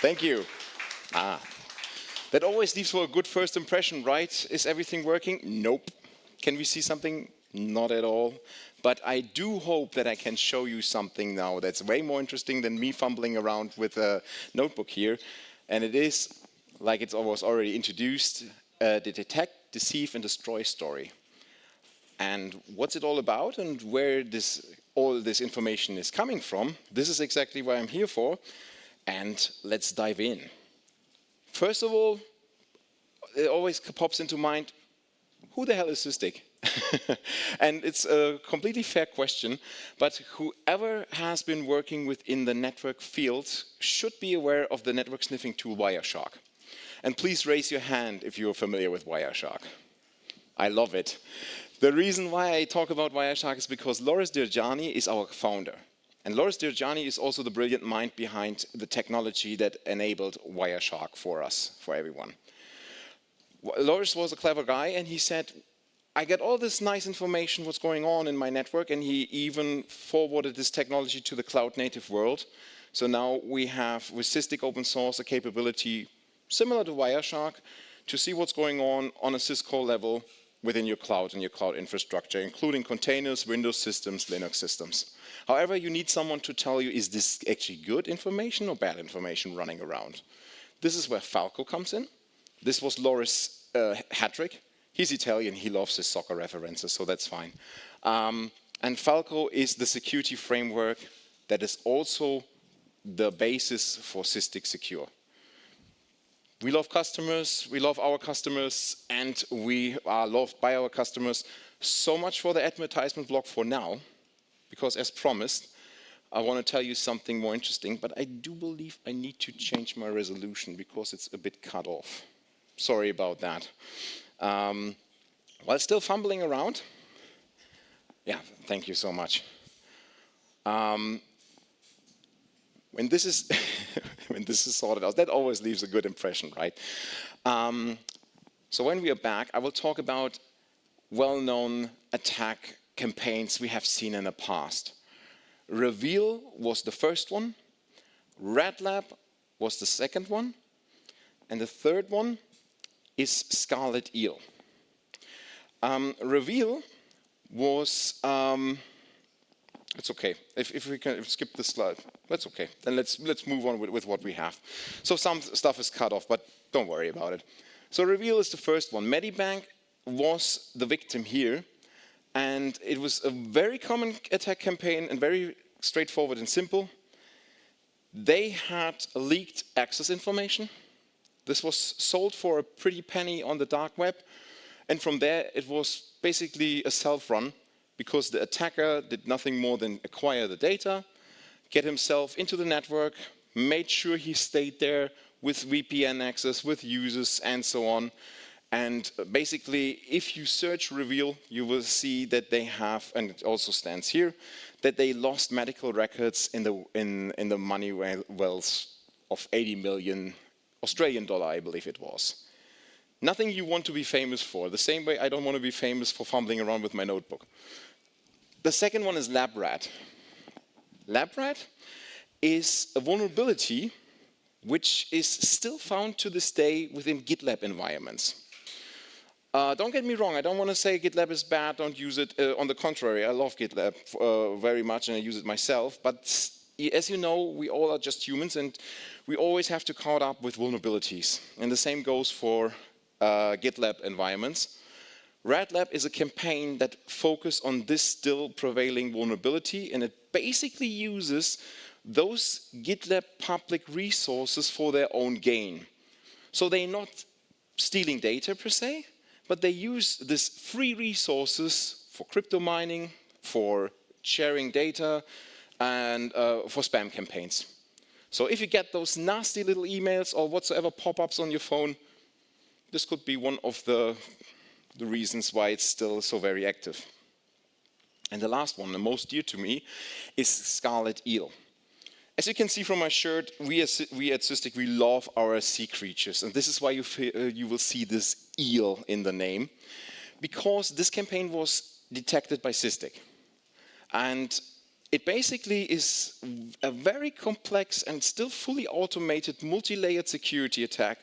Thank you. That always leaves for a good first impression, right? Is everything working? Nope. Can we see something? Not at all. But I do hope that I can show you something now that's way more interesting than me fumbling around with a notebook here. And it is, like it was already introduced, the detect, deceive, and destroy story. And what's it all about and where all this information is coming from? This is exactly what I'm here for. And let's dive in. First of all, it always pops into mind, who the hell is Sysdig? And it's a completely fair question, but whoever has been working within the network field should be aware of the network sniffing tool Wireshark. And please raise your hand if you're familiar with Wireshark. I love it. The reason why I talk about Wireshark is because Loris Dirjani is our founder. And Loris Dirjani is also the brilliant mind behind the technology that enabled Wireshark for us, for everyone. Loris was a clever guy, and he said, I get all this nice information, what's going on in my network, and he even forwarded this technology to the cloud-native world. So now we have, with Sysdig open source, a capability similar to Wireshark to see what's going on a syscall level within your cloud and your cloud infrastructure, including containers, Windows systems, Linux systems. However, you need someone to tell you, is this actually good information or bad information running around? This is where Falco comes in. This was Loris' hat trick. He's Italian, he loves his soccer references, so that's fine. And Falco is the security framework that is also the basis for Sysdig Secure. We love customers, we love our customers, and we are loved by our customers. So much for the advertisement block for now, because as promised, I want to tell you something more interesting, but I do believe I need to change my resolution because it's a bit cut off. Sorry about that. While still fumbling around, yeah, thank you so much. When this is when this is sorted out, that always leaves a good impression, right? So when we are back, I will talk about well-known attack campaigns we have seen in the past. Reveal was the first one, Red Lab was the second one, and the third one is SCARLETEEL. Reveal was, it's okay, if we can skip this slide, that's okay. Then let's move on with what we have. So some stuff is cut off, but don't worry about it. So Reveal is the first one. Medibank was the victim here, and it was a very common attack campaign and very straightforward and simple. They had leaked access information. This was sold for a pretty penny on the dark web, and from there it was basically a self-run because the attacker did nothing more than acquire the data, get himself into the network, made sure he stayed there with VPN access, with users, and so on. And basically, if you search Reveal, you will see that they have, and it also stands here, that they lost medical records in the money wells of 80 million Australian dollar, I believe it was. Nothing you want to be famous for. The same way I don't want to be famous for fumbling around with my notebook. The second one is LabRat. LabRat is a vulnerability which is still found to this day within GitLab environments. Don't get me wrong, I don't want to say GitLab is bad, don't use it. On the contrary, I love GitLab very much and I use it myself. But as you know, we all are just humans and we always have to caught up with vulnerabilities. And the same goes for GitLab environments. Red Lab is a campaign that focuses on this still prevailing vulnerability, and it basically uses those GitLab public resources for their own gain. So they're not stealing data per se, but they use these free resources for crypto mining, for sharing data, and for spam campaigns. So if you get those nasty little emails or whatsoever pop-ups on your phone, this could be one of the reasons why it's still so very active. And the last one, the most dear to me, is SCARLETEEL. As you can see from my shirt, we at Sysdig, we love our sea creatures. And this is why you will see this eel in the name. Because this campaign was detected by Sysdig. And It basically is a very complex and still fully automated multi-layered security attack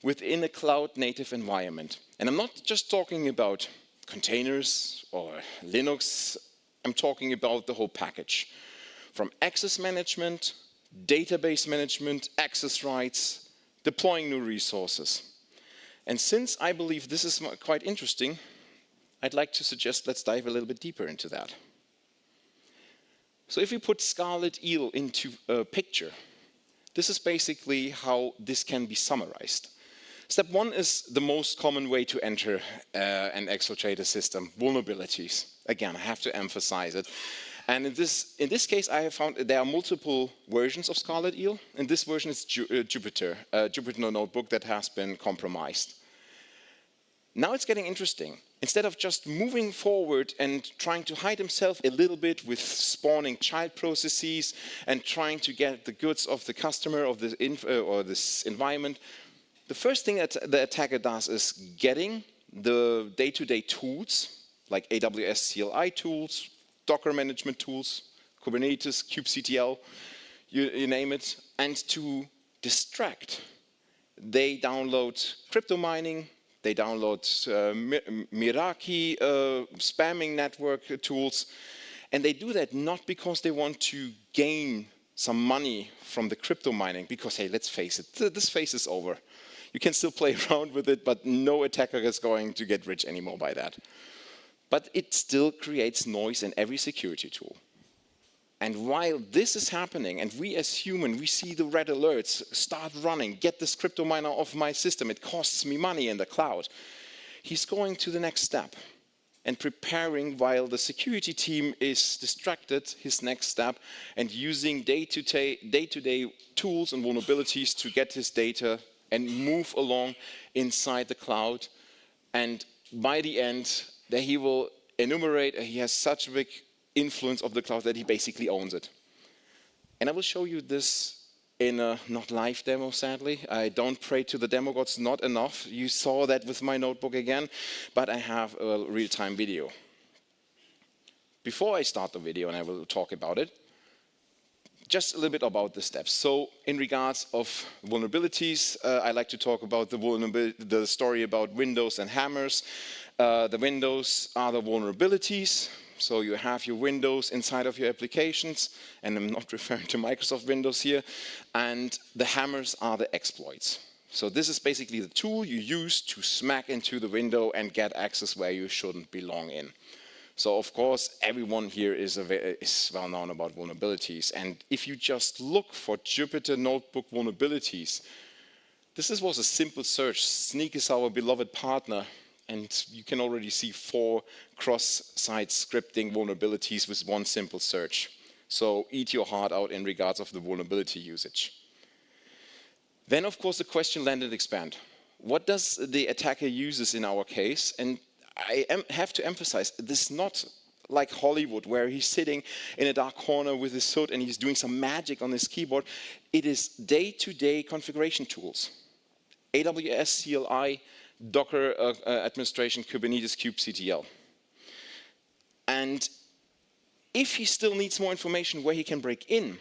within a cloud-native environment. And I'm not just talking about containers or Linux, I'm talking about the whole package. From access management, database management, access rights, deploying new resources. And since I believe this is quite interesting, I'd like to suggest let's dive a little bit deeper into that. So if we put SCARLETEEL into a picture, this is basically how this can be summarized. Step one is the most common way to enter and exfiltrate a system, vulnerabilities. Again, I have to emphasize it. And in this case, I have found there are multiple versions of SCARLETEEL. And this version is Jupyter, a Jupyter notebook that has been compromised. Now it's getting interesting. Instead of just moving forward and trying to hide himself a little bit with spawning child processes and trying to get the goods of the customer of this environment, the first thing that the attacker does is getting the day-to-day tools, like AWS CLI tools, Docker management tools, Kubernetes, kubectl, you name it, and to distract, they download crypto mining, they download Meraki spamming network tools, and they do that not because they want to gain some money from the crypto mining, because hey, let's face it, this phase is over. You can still play around with it, but no attacker is going to get rich anymore by that. But it still creates noise in every security tool. And while this is happening, and we as humans, we see the red alerts, start running, get this crypto miner off my system, it costs me money in the cloud. He's going to the next step and preparing while the security team is distracted, his next step, and using day-to-day tools and vulnerabilities to get his data and move along inside the cloud. And by the end, that he will enumerate, he has such a big influence of the cloud that he basically owns it. And I will show you this in a not live demo, sadly. I don't pray to the demo gods, not enough. You saw that with my notebook again, but I have a real-time video. Before I start the video, and I will talk about it, just a little bit about the steps. So in regards of vulnerabilities, I like to talk about the story about windows and hammers. The windows are the vulnerabilities. So you have your windows inside of your applications, and I'm not referring to Microsoft Windows here, and the hammers are the exploits. So this is basically the tool you use to smack into the window and get access where you shouldn't belong in. So of course, everyone here is well known about vulnerabilities. And if you just look for Jupyter Notebook vulnerabilities, this was a simple search. Snyk is our beloved partner. And you can already see 4 cross-site scripting vulnerabilities with one simple search. So eat your heart out in regards of the vulnerability usage. Then, of course, the question land and expand. What does the attacker uses in our case? And I have to emphasize, this is not like Hollywood, where he's sitting in a dark corner with his hood and he's doing some magic on his keyboard. It is day-to-day configuration tools. AWS CLI, Docker administration, Kubernetes, kubectl. And if he still needs more information where he can break in,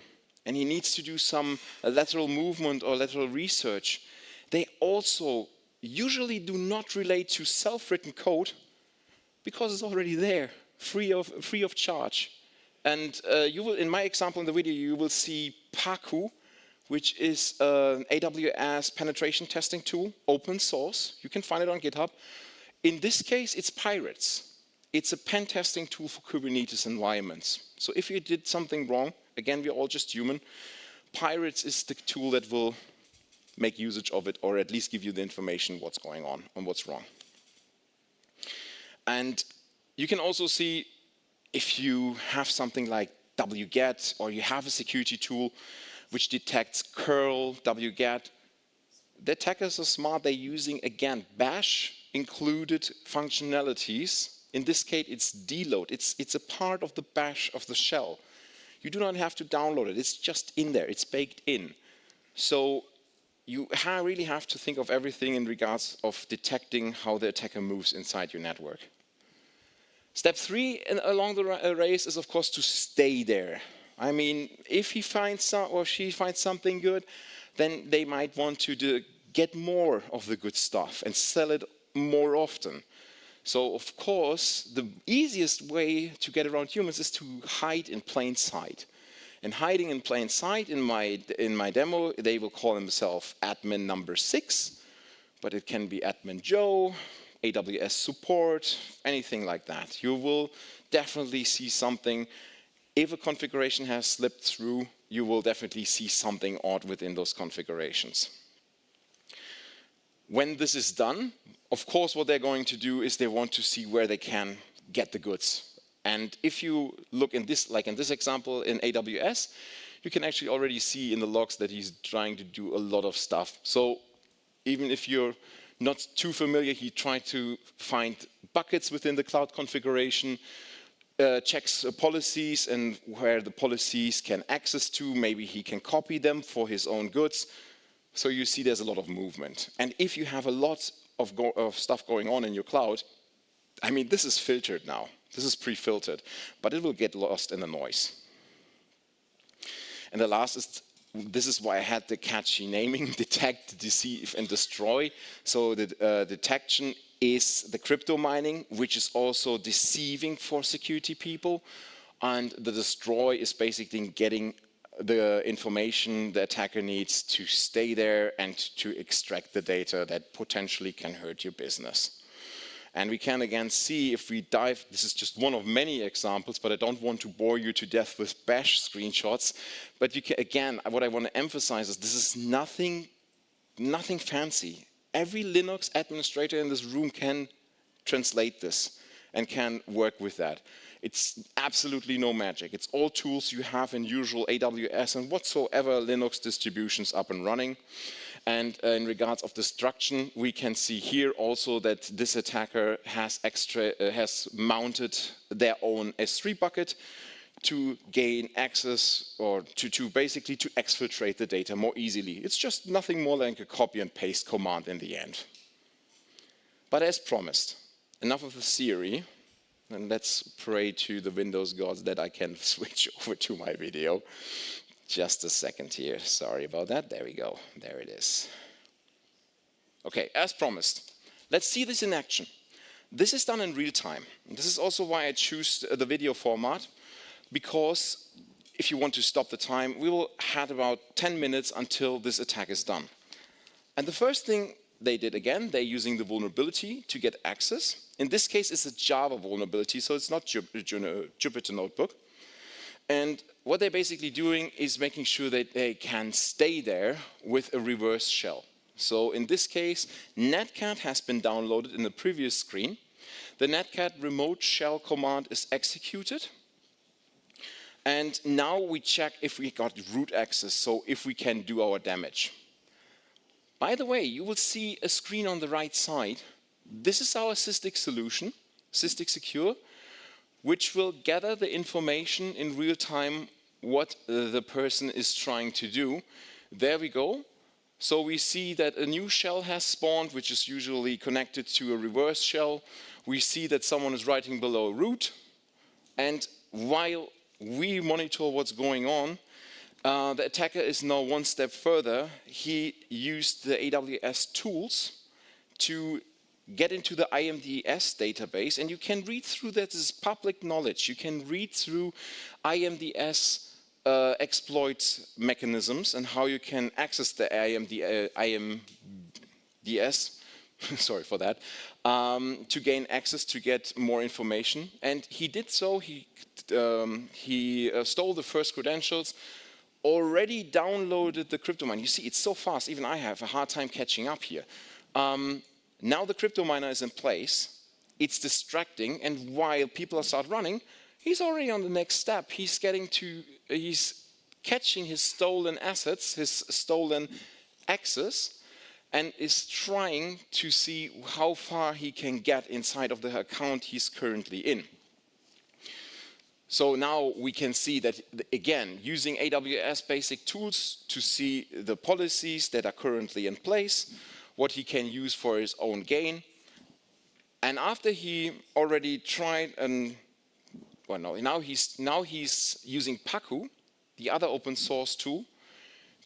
and he needs to do some lateral movement or lateral research, they also usually do not relate to self-written code because it's already there, free of charge. And you will, in my example in the video, you will see Paku, which is an AWS penetration testing tool, open source. You can find it on GitHub. In this case, it's Pirates. It's a pen testing tool for Kubernetes environments. So if you did something wrong, again, we're all just human, Pirates is the tool that will make usage of it, or at least give you the information what's going on and what's wrong. And you can also see if you have something like wget, or you have a security tool which detects curl, wget. The attackers are smart. They're using, again, bash included functionalities. In this case, it's deload. It's a part of the bash of the shell. You do not have to download it. It's just in there. It's baked in. So you really have to think of everything in regards of detecting how the attacker moves inside your network. Step 3 along the race is, of course, to stay there. I mean, if he finds or she finds something good, then they might want to get more of the good stuff and sell it more often. So, of course, the easiest way to get around humans is to hide in plain sight. And hiding in plain sight, in my demo, they will call themselves admin number 6, but it can be admin Joe, AWS support, anything like that. You will definitely see something. If a configuration has slipped through, you will definitely see something odd within those configurations. When this is done, of course, what they're going to do is they want to see where they can get the goods. And if you look in this, like in this example in AWS, you can actually already see in the logs that he's trying to do a lot of stuff. So even if you're not too familiar, he tried to find buckets within the cloud configuration, checks policies and where the policies can access to. Maybe he can copy them for his own goods. So you see there's a lot of movement. And if you have a lot of stuff going on in your cloud, I mean, this is filtered now. This is pre-filtered, but it will get lost in the noise. And the last is, this is why I had the catchy naming, detect, deceive, and destroy. So the detection is the crypto mining, which is also deceiving for security people. And the destroy is basically getting the information the attacker needs to stay there and to extract the data that potentially can hurt your business. And we can again see if we dive, this is just one of many examples, but I don't want to bore you to death with bash screenshots. But you can, again, what I want to emphasize is this is nothing fancy. Every Linux administrator in this room can translate this and can work with that. It's absolutely no magic. It's all tools you have in usual AWS and whatsoever Linux distributions up and running. And in regards of destruction, we can see here also that this attacker has mounted their own S3 bucket to gain access or to basically to exfiltrate the data more easily. It's just nothing more like a copy and paste command in the end. But as promised, enough of the theory. And let's pray to the Windows gods that I can switch over to my video. Just a second here. Sorry about that. There we go. There it is. Okay, as promised, let's see this in action. This is done in real time. And this is also why I choose the video format, because if you want to stop the time, we will have about 10 minutes until this attack is done. And the first thing they did again, they're using the vulnerability to get access. In this case, it's a Java vulnerability, so it's not Jupyter Notebook. And what they're basically doing is making sure that they can stay there with a reverse shell. So in this case, netcat has been downloaded in the previous screen. The netcat remote shell command is executed. And now we check if we got root access, so if we can do our damage. By the way, you will see a screen on the right side. This is our Sysdig solution, Sysdig Secure, which will gather the information in real time what the person is trying to do. There we go. So we see that a new shell has spawned, which is usually connected to a reverse shell. We see that someone is writing below root. And while we monitor what's going on, the attacker is now one step further. He used the AWS tools to get into the IMDS database, and you can read through that. This is public knowledge. You can read through IMDS exploit mechanisms and how you can access the IMDS, sorry for that, to gain access to get more information. And he did so. He stole the first credentials, already downloaded the crypto mine. You see, it's so fast, even I have a hard time catching up here. Now the crypto miner is in place, it's distracting, and while people start running, he's already on the next step. He's catching his stolen assets, his stolen access, and is trying to see how far he can get inside of the account he's currently in. So now we can see that, again, using AWS basic tools to see the policies that are currently in place, what he can use for his own gain. And after he already tried, well, no, now he's using Paku, the other open source tool,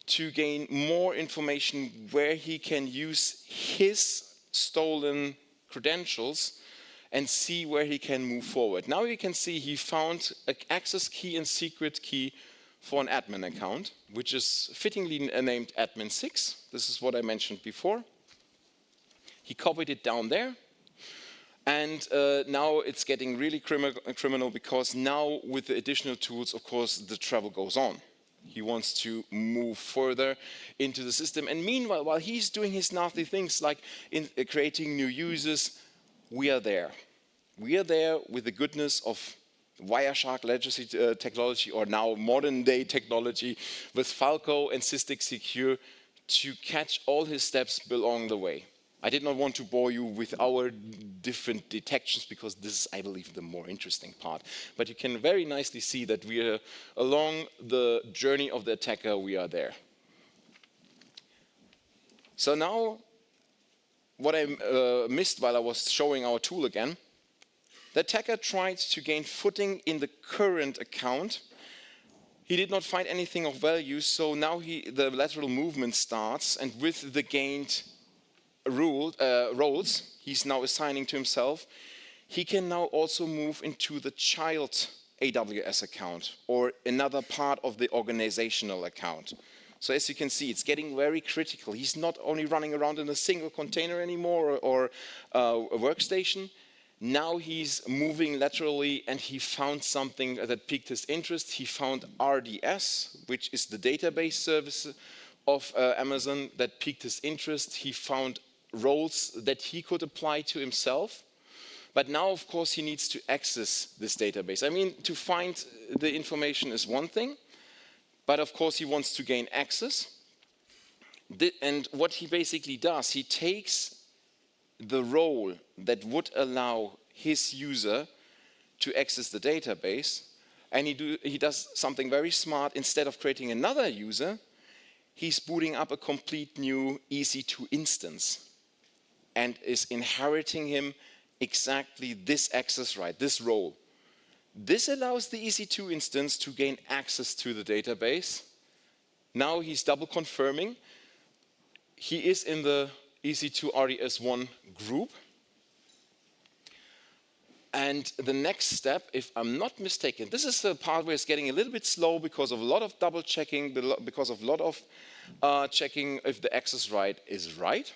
to gain more information where he can use his stolen credentials and see where he can move forward. Now you can see he found an access key and secret key for an admin account, which is fittingly named admin6. This is what I mentioned before. He copied it down there. And now it's getting really criminal because now with the additional tools, of course, the travel goes on. He wants to move further into the system. And meanwhile, while he's doing his nasty things like creating new users, we are there. We are there with the goodness of Wireshark legacy technology, or now modern day technology with Falco and Sysdig Secure, to catch all his steps along the way. I did not want to bore you with our different detections because this is, I believe, the more interesting part. But you can very nicely see that we are along the journey of the attacker, we are there. So now, what I missed while I was showing our tool again, the attacker tried to gain footing in the current account. He did not find anything of value, so now the lateral movement starts, and with the gained roles he's now assigning to himself, he can now also move into the child AWS account or another part of the organizational account. So as you can see, it's getting very critical. He's not only running around in a single container anymore or a workstation. Now he's moving laterally, and he found something that piqued his interest. He found RDS, which is the database service of Amazon, that piqued his interest. He found roles that he could apply to himself. But now, of course, he needs to access this database. I mean, to find the information is one thing, but of course he wants to gain access. And what he basically does, he takes the role that would allow his user to access the database, and he does something very smart. Instead of creating another user, he's booting up a complete new EC2 instance and is inheriting him exactly this access right, this role. This allows the EC2 instance to gain access to the database. Now he's double confirming. He is in the EC2 RDS1 group. And the next step, if I'm not mistaken, this is the part where it's getting a little bit slow because of a lot of double checking, because of a lot of checking if the access right is right.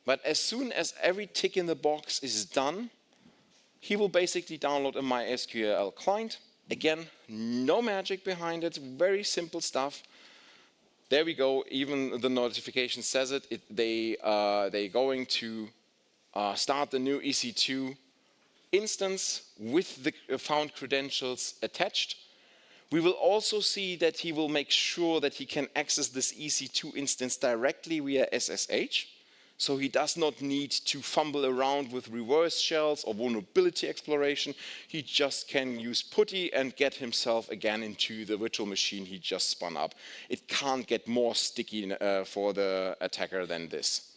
But as soon as every tick in the box is done, he will basically download a MySQL client. Again, no magic behind it, very simple stuff. There we go, even the notification says it. They're going to start the new EC2 instance with the found credentials attached. We will also see that he will make sure that he can access this EC2 instance directly via SSH. So he does not need to fumble around with reverse shells or vulnerability exploration. He just can use PuTTY and get himself again into the virtual machine he just spun up. It can't get more sticky for the attacker than this.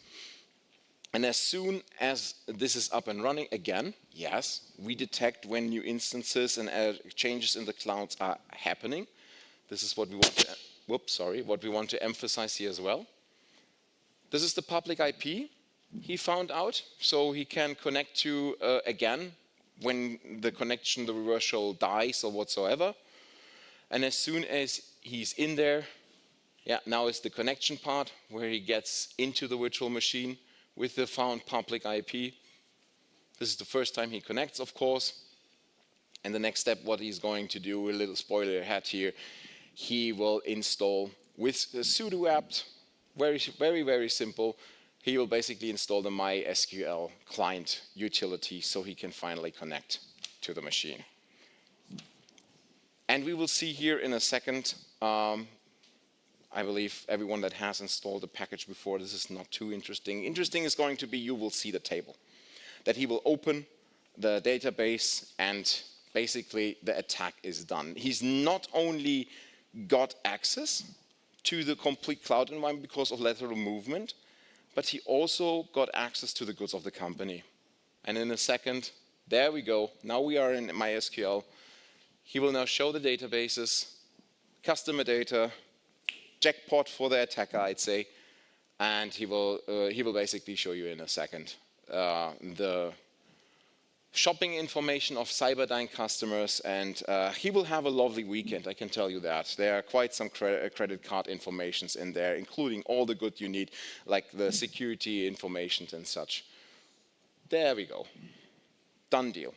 And as soon as this is up and running, again, yes, we detect when new instances and changes in the clouds are happening. This is what we want to emphasize here as well. This is the public IP he found out, so he can connect to, again, when the connection, the reverse shell dies or whatsoever. And as soon as he's in there, now is the connection part where he gets into the virtual machine with the found public IP. This is the first time he connects, of course. And the next step, what he's going to do, a little spoiler ahead here, he will install with a sudo apt. Very, very, very simple. He will basically install the MySQL client utility so he can finally connect to the machine. And we will see here in a second, I believe everyone that has installed the package before, this is not too interesting. Interesting is going to be you will see the table. That he will open the database and basically the attack is done. He's not only got access to the complete cloud environment because of lateral movement, but he also got access to the goods of the company. and in a second, there we go. Now we are in MySQL. He will now show the databases, customer data, jackpot for the attacker, I'd say, and he will basically show you in a second the shopping information of Cyberdyne customers, and he will have a lovely weekend, I can tell you that. There are quite some credit card informations in there, including all the good you need, like the security information and such. There we go. Done deal.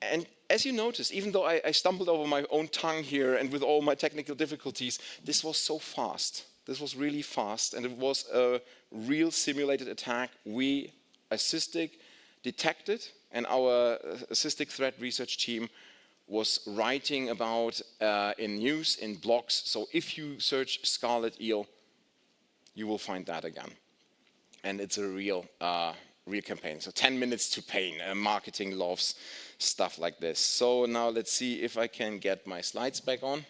And as you noticed, even though I stumbled over my own tongue here and with all my technical difficulties, this was so fast. This was really fast, and it was a real simulated attack. We, as Sysdig, detected, and our Sysdig threat research team was writing about in news, in blogs. So if you search SCARLETEEL, you will find that again. And it's a real campaign. So 10 minutes to pain. Marketing loves stuff like this. So now let's see if I can get my slides back on.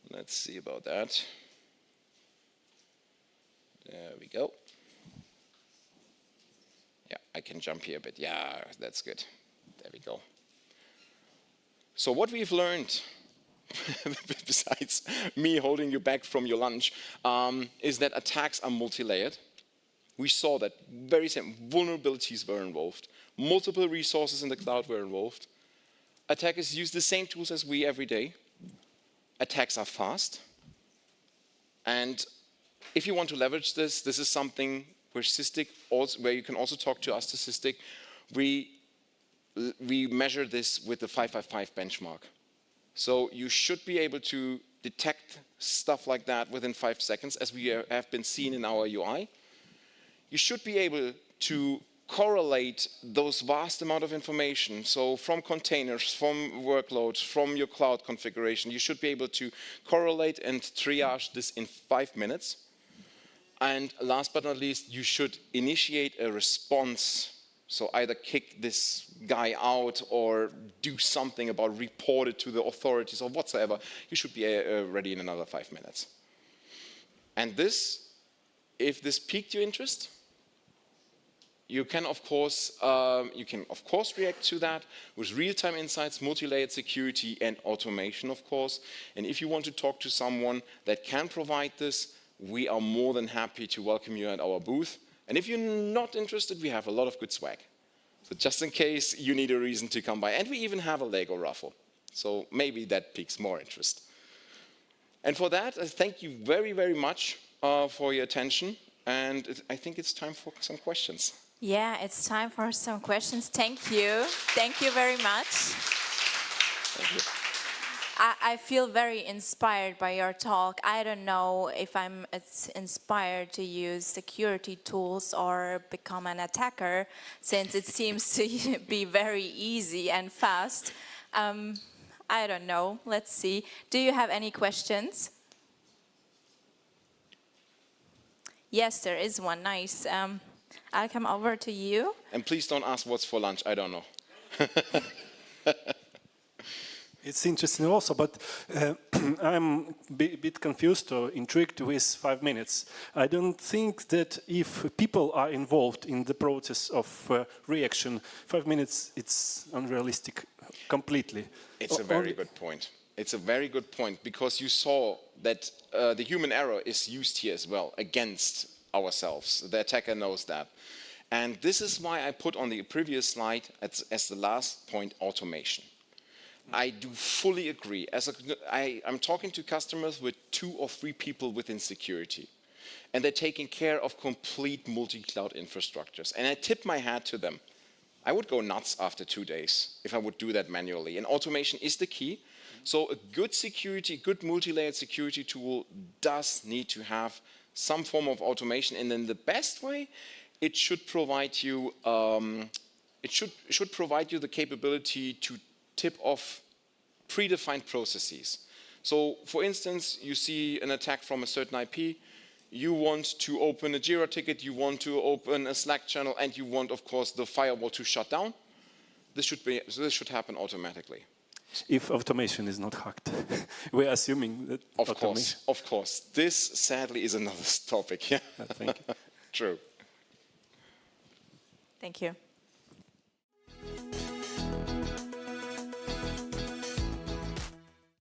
Let's see about that. There we go. Yeah, I can jump here a bit. Yeah, that's good. There we go. So what we've learned, besides me holding you back from your lunch, is that attacks are multi-layered. We saw that very same vulnerabilities were involved. Multiple resources in the cloud were involved. Attackers use the same tools as we every day. Attacks are fast. And if you want to leverage this, this is something where Sysdig, where you can also talk to us to Sysdig. We measure this with the 555 benchmark. So you should be able to detect stuff like that within 5 seconds, as we have been seen in our UI. You should be able to correlate those vast amount of information. So from containers, from workloads, from your cloud configuration, you should be able to correlate and triage this in 5 minutes. And last but not least, you should initiate a response. So either kick this guy out or do something about report it to the authorities or whatsoever. You should be ready in another 5 minutes. And this, if this piqued your interest, you can of course react to that with real-time insights, multi-layered security, and automation, of course. And if you want to talk to someone that can provide this, we are more than happy to welcome you at our booth. And if you're not interested, we have a lot of good swag. So just in case you need a reason to come by. And we even have a Lego raffle. So maybe that piques more interest. And for that, I thank you very, very much for your attention. And I think it's time for some questions. Yeah, it's time for some questions. Thank you. Thank you very much. Thank you. I feel very inspired by your talk. I don't know if I'm as inspired to use security tools or become an attacker, since it seems to be very easy and fast. I don't know. Let's see. Do you have any questions? Yes, there is one. Nice. I'll come over to you. And please don't ask what's for lunch. I don't know. It's interesting also, but I'm a bit confused or intrigued with 5 minutes. I don't think that if people are involved in the process of reaction, 5 minutes, it's unrealistic completely. It's a very good point. It's a very good point, because you saw that the human error is used here as well against ourselves. The attacker knows that. And this is why I put on the previous slide as the last point, automation. I do fully agree. I'm talking to customers with 2 or 3 people within security, and they're taking care of complete multi-cloud infrastructures. And I tip my hat to them. I would go nuts after 2 days if I would do that manually. And automation is the key. So a good security, good multi-layered security tool does need to have some form of automation. And in the best way, it should provide you. It should provide you the capability to tip off predefined processes. So, for instance, you see an attack from a certain IP, you want to open a Jira ticket, you want to open a Slack channel, and you want, of course, the firewall to shut down. This should happen automatically. If automation is not hacked, we're assuming that automation. Of course. This, sadly, is another topic. Yeah. Thank you. True. Thank you.